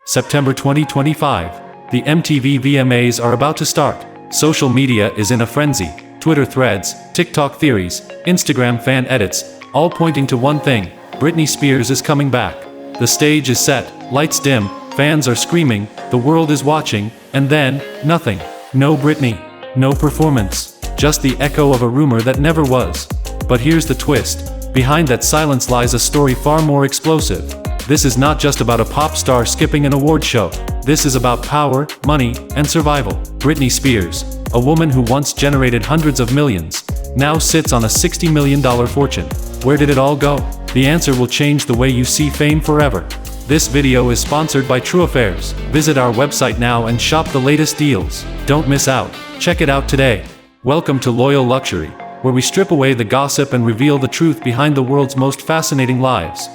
September 2025. The MTV VMAs are about to start. Social media is in a frenzy. Twitter threads, TikTok theories, Instagram fan edits, all pointing to one thing: Britney Spears is coming back. The stage is set, lights dim, fans are screaming, the world is watching, and then, nothing. No Britney. No performance. Just the echo of a rumor that never was. But here's the twist. Behind that silence lies a story far more explosive. This is not just about a pop star skipping an award show. This is about power, money, and survival. Britney Spears, a woman who once generated hundreds of millions, now sits on a $60 million fortune. Where did it all go? The answer will change the way you see fame forever. This video is sponsored by True Affairs. Visit our website now and shop the latest deals. Don't miss out. Check it out today. Welcome to Loyal Luxury, where we strip away the gossip and reveal the truth behind the world's most fascinating lives.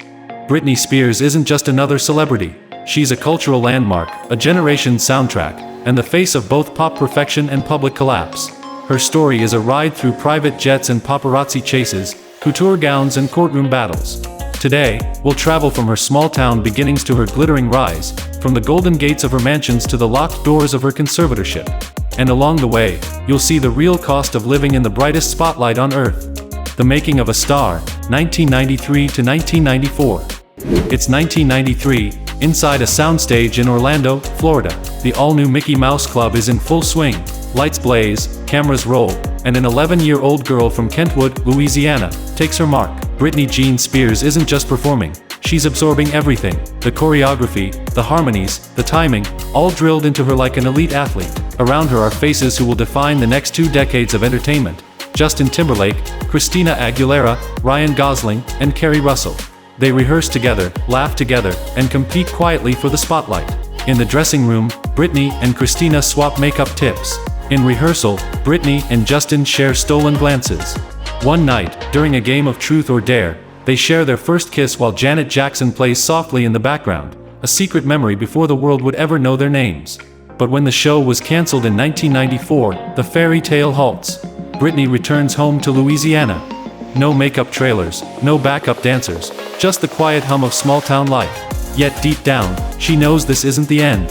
Britney Spears isn't just another celebrity. She's a cultural landmark, a generation's soundtrack, and the face of both pop perfection and public collapse. Her story is a ride through private jets and paparazzi chases, couture gowns and courtroom battles. Today, we'll travel from her small-town beginnings to her glittering rise, from the golden gates of her mansions to the locked doors of her conservatorship. And along the way, you'll see the real cost of living in the brightest spotlight on earth. The making of a star, 1993 to 1994. It's 1993, inside a soundstage in Orlando, Florida. The all-new Mickey Mouse Club is in full swing. Lights blaze, cameras roll, and an 11-year-old girl from Kentwood, Louisiana, takes her mark. Britney Jean Spears isn't just performing. She's absorbing everything: the choreography, the harmonies, the timing, all drilled into her like an elite athlete. Around her are faces who will define the next 2 decades of entertainment: Justin Timberlake, Christina Aguilera, Ryan Gosling, and Kerry Russell. They rehearse together, laugh together, and compete quietly for the spotlight. In the dressing room, Britney and Christina swap makeup tips. In rehearsal, Britney and Justin share stolen glances. One night, during a game of Truth or Dare, they share their first kiss while Janet Jackson plays softly in the background, a secret memory before the world would ever know their names. But when the show was cancelled in 1994, the fairy tale halts. Britney returns home to Louisiana. No makeup trailers, no backup dancers, just the quiet hum of small-town life. Yet deep down, she knows this isn't the end.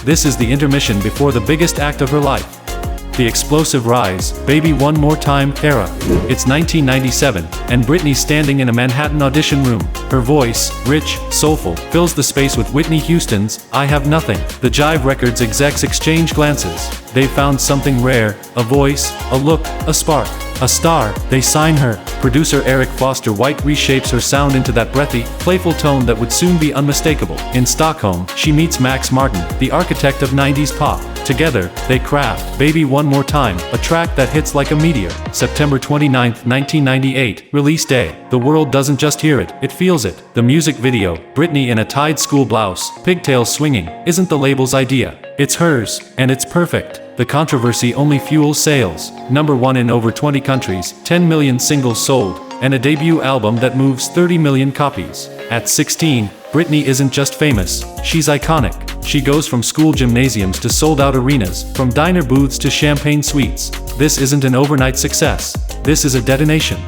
This is the intermission before the biggest act of her life. The explosive rise, Baby One More Time era. It's 1997, and Britney's standing in a Manhattan audition room. Her voice, rich, soulful, fills the space with Whitney Houston's I Have Nothing. The Jive Records execs exchange glances. They've found something rare: a voice, a look, a spark. A star. They sign her. Producer Eric Foster White reshapes her sound into that breathy, playful tone that would soon be unmistakable. In Stockholm, she meets Max Martin, the architect of 90s pop. Together, they craft Baby One More Time, a track that hits like a meteor. September 29, 1998, release day. The world doesn't just hear it, it feels it. The music video, Britney in a tied school blouse, pigtails swinging, isn't the label's idea. It's hers, and it's perfect. The controversy only fuels sales. #1 in over 20 countries, 10 million singles sold, and a debut album that moves 30 million copies. At 16, Britney isn't just famous, she's iconic. She goes from school gymnasiums to sold-out arenas, from diner booths to champagne suites. This isn't an overnight success. This is a detonation.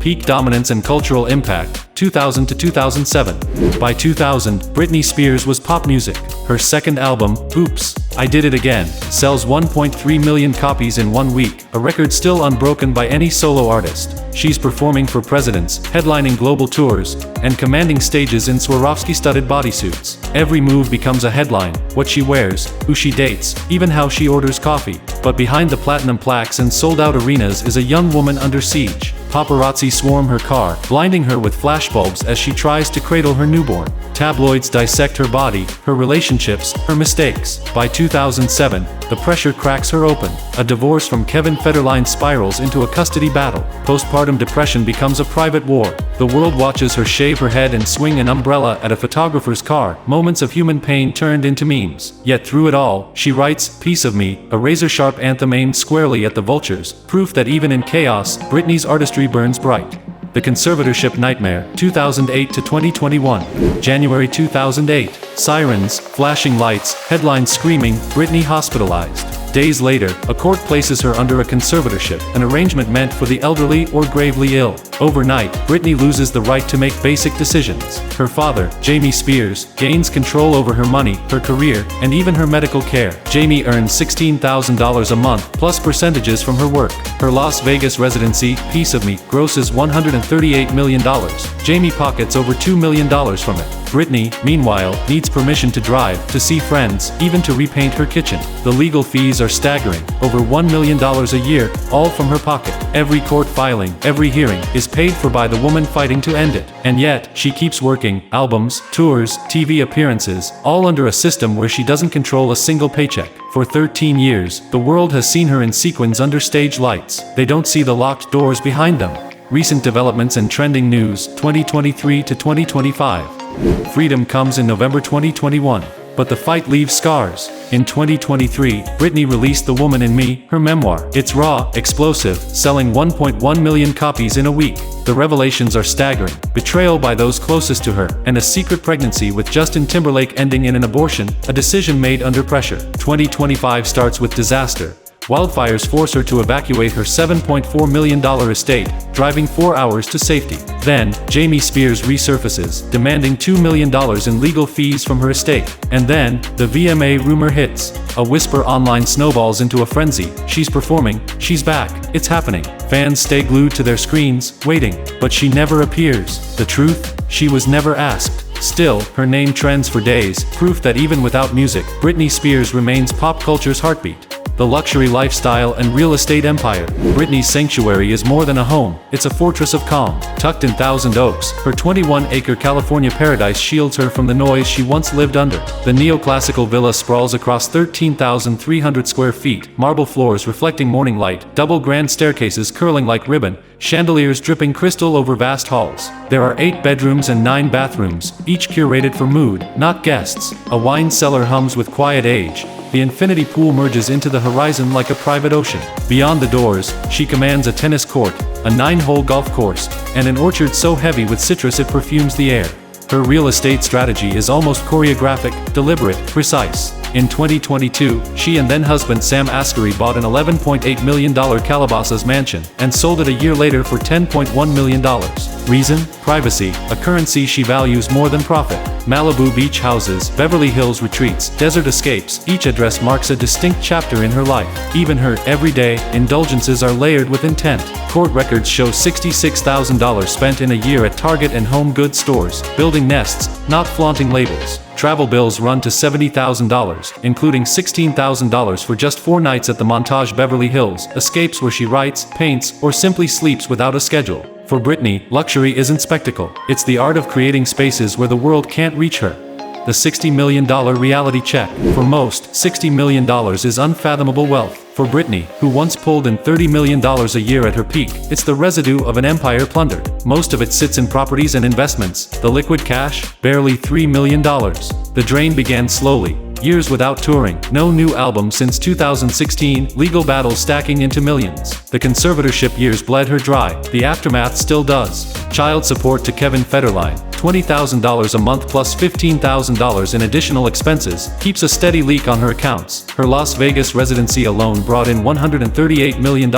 Peak dominance and cultural impact, 2000 to 2007. By 2000, Britney Spears was pop music. Her second album, Oops, I Did It Again, sells 1.3 million copies in 1 week, a record still unbroken by any solo artist. She's performing for presidents, headlining global tours, and commanding stages in Swarovski-studded bodysuits. Every move becomes a headline: what she wears, who she dates, even how she orders coffee. But behind the platinum plaques and sold-out arenas is a young woman under siege. Paparazzi swarm her car, blinding her with flashbulbs as she tries to cradle her newborn. Tabloids dissect her body, her relationships, her mistakes. By 2007, the pressure cracks her open. A divorce from Kevin Federline spirals into a custody battle. Postpartum depression becomes a private war. The world watches her shave her head and swing an umbrella at a photographer's car. Moments of human pain turned into memes. Yet through it all, she writes Piece of Me, a razor-sharp anthem aimed squarely at the vultures, proof that even in chaos, Britney's artistry burns bright. The Conservatorship Nightmare, 2008 to 2021. January 2008. Sirens, flashing lights, headlines screaming, Britney hospitalized. Days later, a court places her under a conservatorship, an arrangement meant for the elderly or gravely ill. Overnight, Britney loses the right to make basic decisions. Her father, Jamie Spears, gains control over her money, her career, and even her medical care. Jamie earns $16,000 a month, plus percentages from her work. Her Las Vegas residency, Piece of Me, grosses $138 million. Jamie pockets over $2 million from it. Britney, meanwhile, needs permission to drive, to see friends, even to repaint her kitchen. The legal fees are staggering, over $1 million a year, all from her pocket. Every court filing, every hearing, is paid for by the woman fighting to end it. And yet, she keeps working, albums, tours, TV appearances, all under a system where she doesn't control a single paycheck. For 13 years, the world has seen her in sequins under stage lights. They don't see the locked doors behind them. Recent developments and trending news, 2023 to 2025. Freedom comes in November 2021, but the fight leaves scars. In 2023, Britney released The Woman in Me, her memoir. It's raw, explosive, selling 1.1 million copies in a week. The revelations are staggering: betrayal by those closest to her, and a secret pregnancy with Justin Timberlake ending in an abortion, a decision made under pressure. 2025 starts with disaster. Wildfires force her to evacuate her $7.4 million estate, driving 4 hours to safety. Then, Jamie Spears resurfaces, demanding $2 million in legal fees from her estate. And then, the VMA rumor hits. A whisper online snowballs into a frenzy. She's performing, she's back, it's happening. Fans stay glued to their screens, waiting, but she never appears. The truth? She was never asked. Still, her name trends for days, proof that even without music, Britney Spears remains pop culture's heartbeat. The luxury lifestyle and real estate empire. Britney's sanctuary is more than a home, it's a fortress of calm. Tucked in Thousand Oaks, her 21-acre California paradise shields her from the noise she once lived under. The neoclassical villa sprawls across 13,300 square feet, marble floors reflecting morning light, double grand staircases curling like ribbon, chandeliers dripping crystal over vast halls. There are 8 bedrooms and 9 bathrooms, each curated for mood, not guests. A wine cellar hums with quiet age. The infinity pool merges into the horizon like a private ocean. Beyond the doors, she commands a tennis court, a 9-hole golf course, and an orchard so heavy with citrus it perfumes the air. Her real estate strategy is almost choreographic, deliberate, precise. In 2022, she and then-husband Sam Asghari bought an $11.8 million Calabasas mansion and sold it a year later for $10.1 million. Reason? Privacy, a currency she values more than profit. Malibu beach houses, Beverly Hills retreats, desert escapes, each address marks a distinct chapter in her life. Even her everyday indulgences are layered with intent. Court records show $66,000 spent in a year at Target and home goods stores, building nests, not flaunting labels. Travel bills run to $70,000, including $16,000 for just 4 nights at the Montage Beverly Hills, escapes where she writes, paints, or simply sleeps without a schedule. For Britney, luxury isn't spectacle, it's the art of creating spaces where the world can't reach her. The $60 million reality check. For most, $60 million is unfathomable wealth. For Britney, who once pulled in $30 million a year at her peak, it's the residue of an empire plundered. Most of it sits in properties and investments. The liquid cash? Barely $3 million. The drain began slowly. Years without touring, no new album since 2016, legal battles stacking into millions. The conservatorship years bled her dry, the aftermath still does. Child support to Kevin Federline, $20,000 a month plus $15,000 in additional expenses, keeps a steady leak on her accounts. Her Las Vegas residency alone brought in $138 million,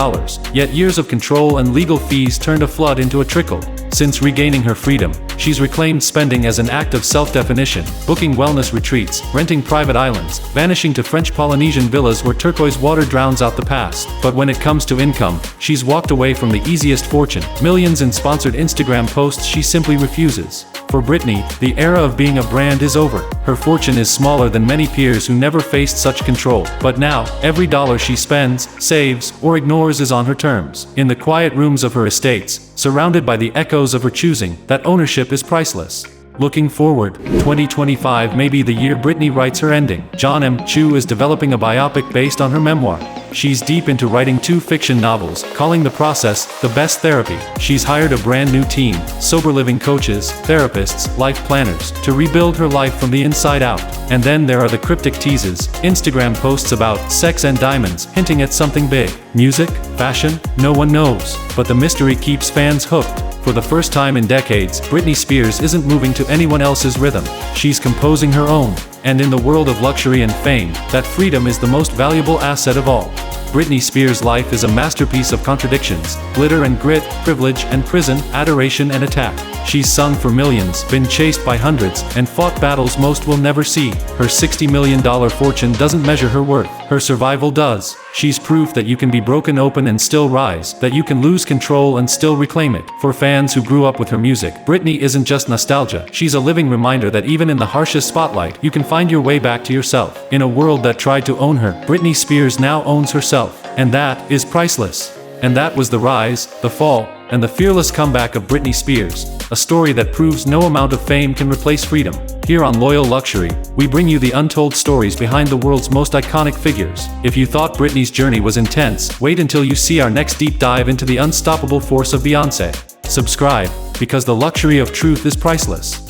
yet years of control and legal fees turned a flood into a trickle. Since regaining her freedom, she's reclaimed spending as an act of self-definition, booking wellness retreats, renting private islands, vanishing to French Polynesian villas where turquoise water drowns out the past. But when it comes to income, she's walked away from the easiest fortune, millions in sponsored Instagram posts she simply refuses. For Britney, the era of being a brand is over. Her fortune is smaller than many peers who never faced such control. But now, every dollar she spends, saves, or ignores is on her terms. In the quiet rooms of her estates, surrounded by the echoes of her choosing, that ownership is priceless. Looking forward, 2025 may be the year Britney writes her ending. John M. Chu is developing a biopic based on her memoir. She's deep into writing 2 fiction novels, calling the process the best therapy. She's hired a brand new team, sober living coaches, therapists, life planners, to rebuild her life from the inside out. And then there are the cryptic teases, Instagram posts about sex and diamonds, hinting at something big. Music? Fashion? No one knows. But the mystery keeps fans hooked. For the first time in decades, Britney Spears isn't moving to anyone else's rhythm. She's composing her own. And in the world of luxury and fame, that freedom is the most valuable asset of all. Britney Spears' life is a masterpiece of contradictions, glitter and grit, privilege and prison, adoration and attack. She's sung for millions, been chased by hundreds, and fought battles most will never see. Her $60 million fortune doesn't measure her worth. Her survival does. She's proof that you can be broken open and still rise, that you can lose control and still reclaim it. For fans who grew up with her music, Britney isn't just nostalgia. She's a living reminder that even in the harshest spotlight, you can find your way back to yourself. In a world that tried to own her, Britney Spears now owns herself. And that is priceless. And that was the rise, the fall, and the fearless comeback of Britney Spears, a story that proves no amount of fame can replace freedom. Here on Loyal Luxury, we bring you the untold stories behind the world's most iconic figures. If you thought Britney's journey was intense, wait until you see our next deep dive into the unstoppable force of Beyoncé. Subscribe, because the luxury of truth is priceless.